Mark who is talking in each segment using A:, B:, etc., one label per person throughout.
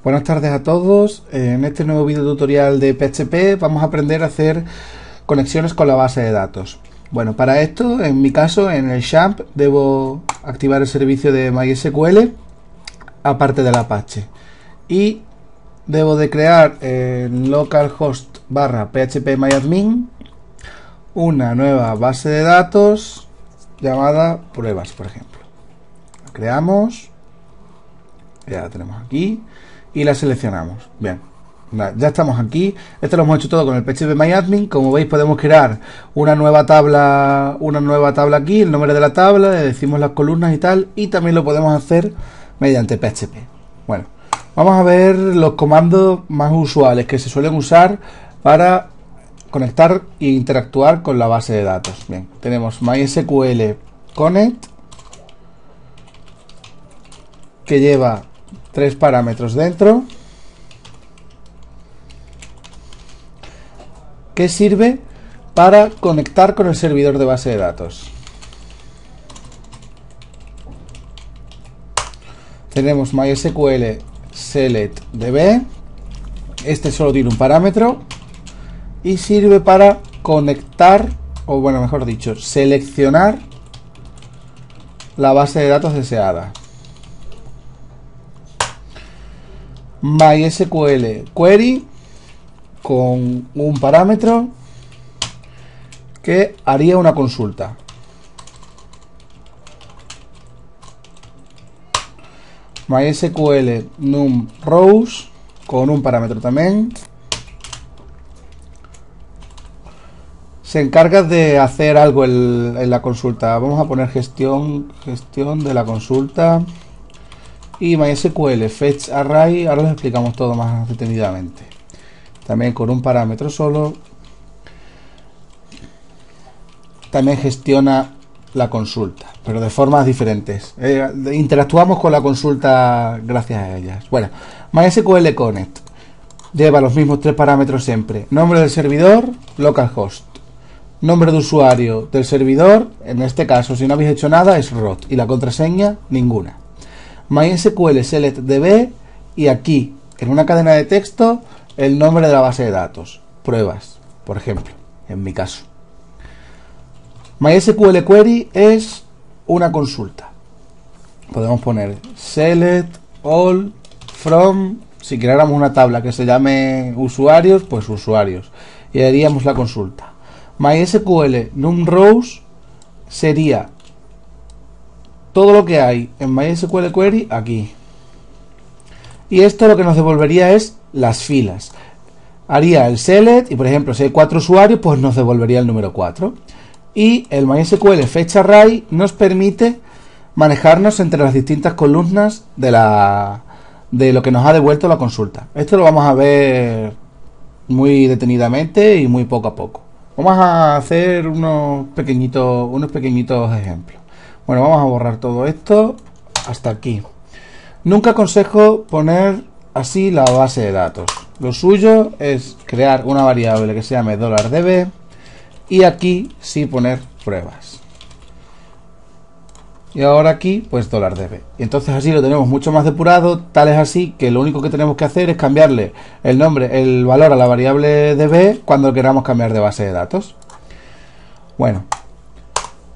A: Buenas tardes a todos. En este nuevo video tutorial de PHP vamos a aprender a hacer conexiones con la base de datos. Bueno, para esto, en mi caso, en el XAMPP debo activar el servicio de MySQL aparte del Apache. Y debo de crear en localhost /phpMyAdmin una nueva base de datos llamada pruebas, por ejemplo. La creamos, ya la tenemos aquí y la seleccionamos. Bien, ya estamos aquí. Esto lo hemos hecho todo con el phpMyAdmin. Como veis, podemos crear una nueva tabla aquí, el nombre de la tabla, le decimos las columnas y tal, y también lo podemos hacer mediante PHP. Bueno, vamos a ver los comandos más usuales que se suelen usar para conectar e interactuar con la base de datos. Bien, tenemos MySQL Connect, que lleva 3 parámetros dentro, que sirve para conectar con el servidor de base de datos. Tenemos MySQL SelectDB, este solo tiene un parámetro y sirve para conectar, o bueno, mejor dicho, seleccionar la base de datos deseada. MySQL Query, con un parámetro que haría una consulta. MySQL num rows, con un parámetro también. Se encarga de hacer algo en la consulta. Vamos a poner gestión de la consulta. Y MySQL Fetch Array, ahora les explicamos todo más detenidamente. También con un parámetro solo. También gestiona la consulta, pero de formas diferentes. Interactuamos con la consulta gracias a ellas. Bueno, MySQL Connect lleva los mismos 3 parámetros siempre. Nombre del servidor, localhost. Nombre de usuario del servidor, en este caso, si no habéis hecho nada, es root. Y la contraseña, ninguna. MySQL SelectDB, y aquí, en una cadena de texto, el nombre de la base de datos. Pruebas, por ejemplo, en mi caso. MySQL Query es una consulta. Podemos poner select all from, si creáramos una tabla que se llame usuarios, pues usuarios, y haríamos la consulta. MySQL num rows sería todo lo que hay en MySQL Query aquí. Y esto lo que nos devolvería es las filas. Haría el select y, por ejemplo, si hay 4 usuarios, pues nos devolvería el número 4. Y el MySQL Fetch Array nos permite manejarnos entre las distintas columnas de lo que nos ha devuelto la consulta. Esto lo vamos a ver muy detenidamente y muy poco a poco. Vamos a hacer unos pequeñitos ejemplos. Bueno, vamos a borrar todo esto hasta aquí. Nunca aconsejo poner así la base de datos. Lo suyo es crear una variable que se llame $db y aquí sí poner pruebas. Y ahora aquí pues $db. Y entonces así lo tenemos mucho más depurado, tal es así que lo único que tenemos que hacer es cambiarle el valor a la variable db cuando queramos cambiar de base de datos. Bueno,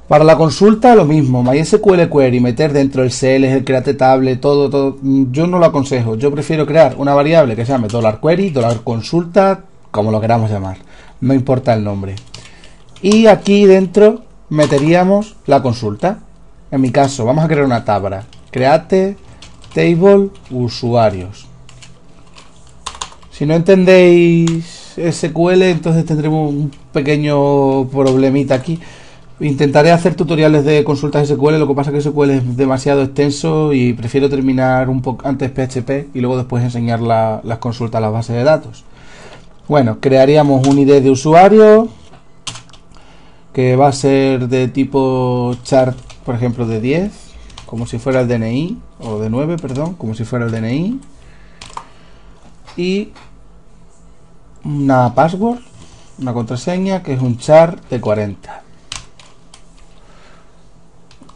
A: para la consulta lo mismo, MySQL Query, meter dentro el CL, el create table, todo, yo no lo aconsejo. Yo prefiero crear una variable que se llame $query, $consulta, como lo queramos llamar, no importa el nombre. Y aquí dentro meteríamos la consulta. En mi caso, vamos a crear una tabla. Create table usuarios. Si no entendéis SQL, entonces tendremos un pequeño problemita aquí. Intentaré hacer tutoriales de consultas SQL, lo que pasa es que SQL es demasiado extenso y prefiero terminar un poco antes PHP y luego después enseñar las consultas a las bases de datos. Bueno, crearíamos un ID de usuario que va a ser de tipo chart, por ejemplo, de 10, como si fuera el DNI, o de 9, perdón, como si fuera el DNI. Y una password, una contraseña, que es un char de 40.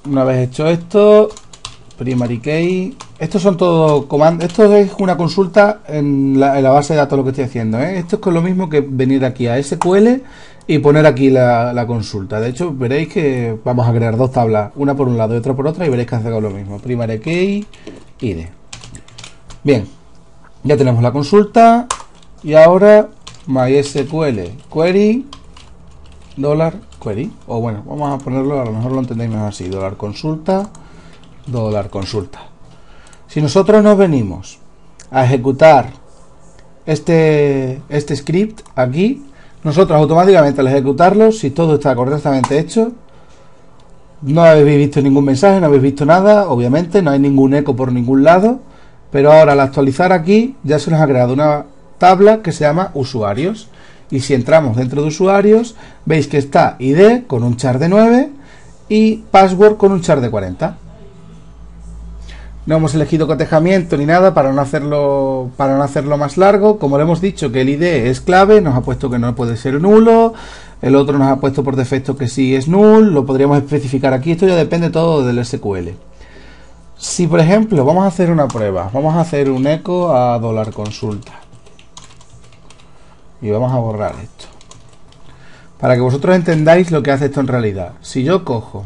A: Una vez hecho esto, primary key, Estos son todos comandos. Esto es una consulta en la base de datos lo que estoy haciendo, ¿eh? Esto es con lo mismo que venir aquí a SQL y poner aquí la consulta. De hecho, veréis que vamos a crear dos tablas, una por un lado y otra por otra, y veréis que hacemos lo mismo. Primary key, id. Bien, ya tenemos la consulta y ahora MySQL query $query, o bueno, vamos a ponerlo, a lo mejor lo entendéis mejor así, $consulta. Si nosotros nos venimos a ejecutar este script aquí, nosotros automáticamente al ejecutarlo, si todo está correctamente hecho, no habéis visto ningún mensaje, no habéis visto nada, obviamente, no hay ningún eco por ningún lado, pero ahora al actualizar aquí ya se nos ha creado una tabla que se llama usuarios, y si entramos dentro de usuarios, veis que está ID con un char de 9 y password con un char de 40. No hemos elegido cotejamiento ni nada para no hacerlo más largo. Como le hemos dicho que el ID es clave, nos ha puesto que no puede ser nulo. El otro nos ha puesto por defecto que sí es null. Lo podríamos especificar aquí. Esto ya depende todo del SQL. Si por ejemplo vamos a hacer una prueba, vamos a hacer un eco a $consulta y vamos a borrar esto para que vosotros entendáis lo que hace esto en realidad. Si yo cojo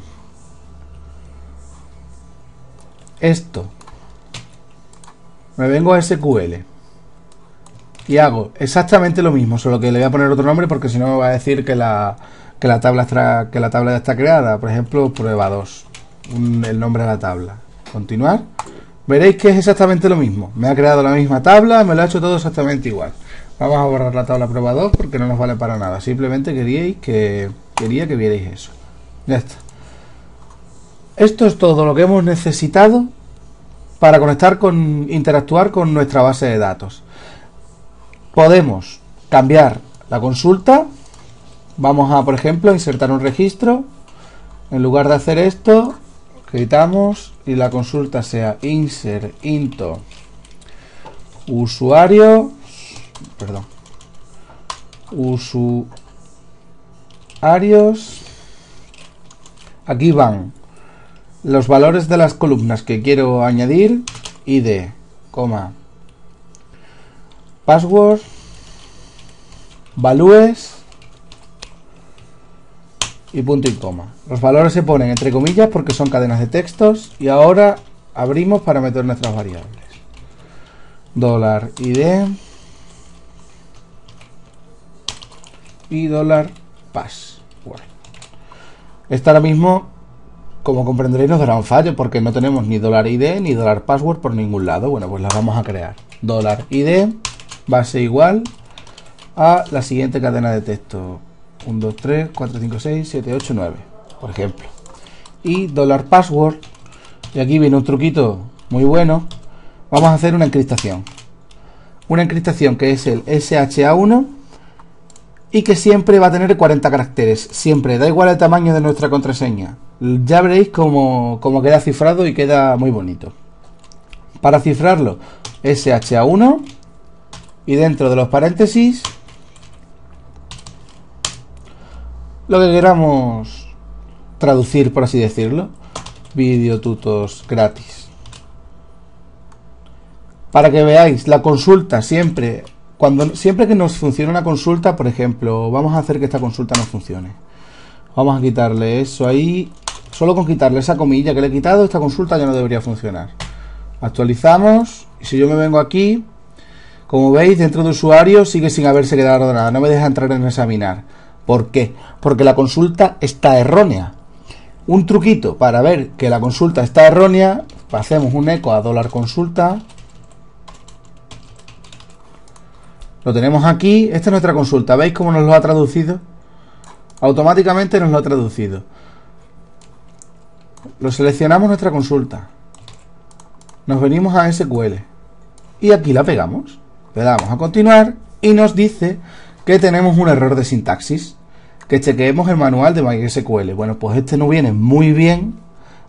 A: esto, me vengo a SQL y hago exactamente lo mismo, solo que le voy a poner otro nombre porque si no me va a decir que la tabla ya está creada. Por ejemplo, prueba 2, el nombre de la tabla. Continuar. Veréis que es exactamente lo mismo. Me ha creado la misma tabla, me lo ha hecho todo exactamente igual. Vamos a borrar la tabla prueba 2 porque no nos vale para nada. Simplemente quería que vierais eso. Ya está. Esto es todo lo que hemos necesitado para interactuar con nuestra base de datos. Podemos cambiar la consulta. Vamos a, por ejemplo, insertar un registro. En lugar de hacer esto, quitamos y la consulta sea insert into usuarios. Aquí van los valores de las columnas que quiero añadir, id, password, values y punto y coma. Los valores se ponen entre comillas porque son cadenas de textos y ahora abrimos para meter nuestras variables. $id y $password. Esto ahora mismo, como comprenderéis, nos dará un fallo porque no tenemos ni $id ni $password por ningún lado. Bueno, pues las vamos a crear. $id va a ser igual a la siguiente cadena de texto: 1, 2, 3, 4, 5, 6, 7, 8, 9, por ejemplo. Y $password, y aquí viene un truquito muy bueno. Vamos a hacer una encriptación. Una encriptación que es el SHA-1 y que siempre va a tener 40 caracteres. Siempre, da igual el tamaño de nuestra contraseña. Ya veréis cómo queda cifrado y queda muy bonito. Para cifrarlo, SHA-1 y dentro de los paréntesis lo que queramos traducir, por así decirlo. Vídeo tutos gratis. Para que veáis la consulta siempre que nos funcione una consulta, por ejemplo, vamos a hacer que esta consulta no funcione. Vamos a quitarle eso ahí. Solo con quitarle esa comilla que le he quitado, esta consulta ya no debería funcionar. Actualizamos. Y si yo me vengo aquí, como veis, dentro de usuario sigue sin haberse quedado nada. No me deja entrar en examinar. ¿Por qué? Porque la consulta está errónea. Un truquito para ver que la consulta está errónea, hacemos un eco a $consulta. Lo tenemos aquí. Esta es nuestra consulta. ¿Veis cómo nos lo ha traducido? Automáticamente nos lo ha traducido. Lo seleccionamos nuestra consulta. Nos venimos a SQL. Y aquí la pegamos. Le damos a continuar y nos dice que tenemos un error de sintaxis. Que chequeemos el manual de MySQL. Bueno, pues este no viene muy bien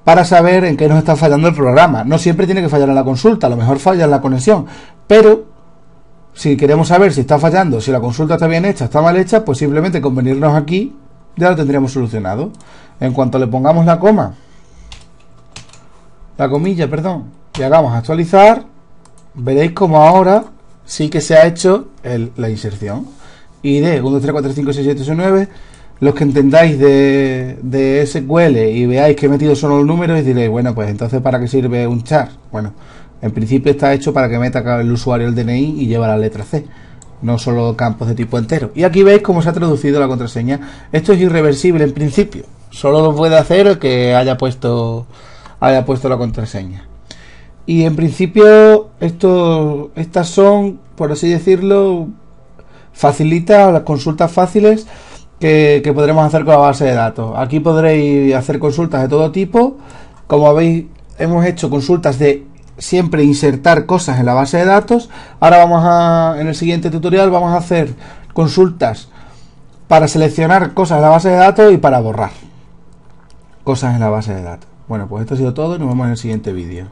A: para saber en qué nos está fallando el programa. No siempre tiene que fallar en la consulta. A lo mejor falla en la conexión. Pero si queremos saber si está fallando, si la consulta está bien hecha, está mal hecha, pues simplemente con venirnos aquí ya lo tendríamos solucionado. En cuanto le pongamos la comilla, y hagamos actualizar, veréis como ahora sí que se ha hecho la inserción. ID 1, 2, 3, 4, 5, 6, 7, 8, 9. Los que entendáis de SQL y veáis que he metido solo los números y diréis, bueno, pues entonces ¿para qué sirve un char? Bueno, en principio está hecho para que meta el usuario el DNI y lleva la letra C, no solo campos de tipo entero. Y aquí veis cómo se ha traducido la contraseña. Esto es irreversible en principio, solo lo puede hacer el que haya puesto la contraseña. Y en principio estas son, por así decirlo, facilita las consultas fáciles que podremos hacer con la base de datos. Aquí podréis hacer consultas de todo tipo. Como veis, hemos hecho consultas de siempre insertar cosas en la base de datos. Ahora en el siguiente tutorial vamos a hacer consultas para seleccionar cosas en la base de datos y para borrar cosas en la base de datos. Bueno, pues esto ha sido todo y nos vemos en el siguiente vídeo.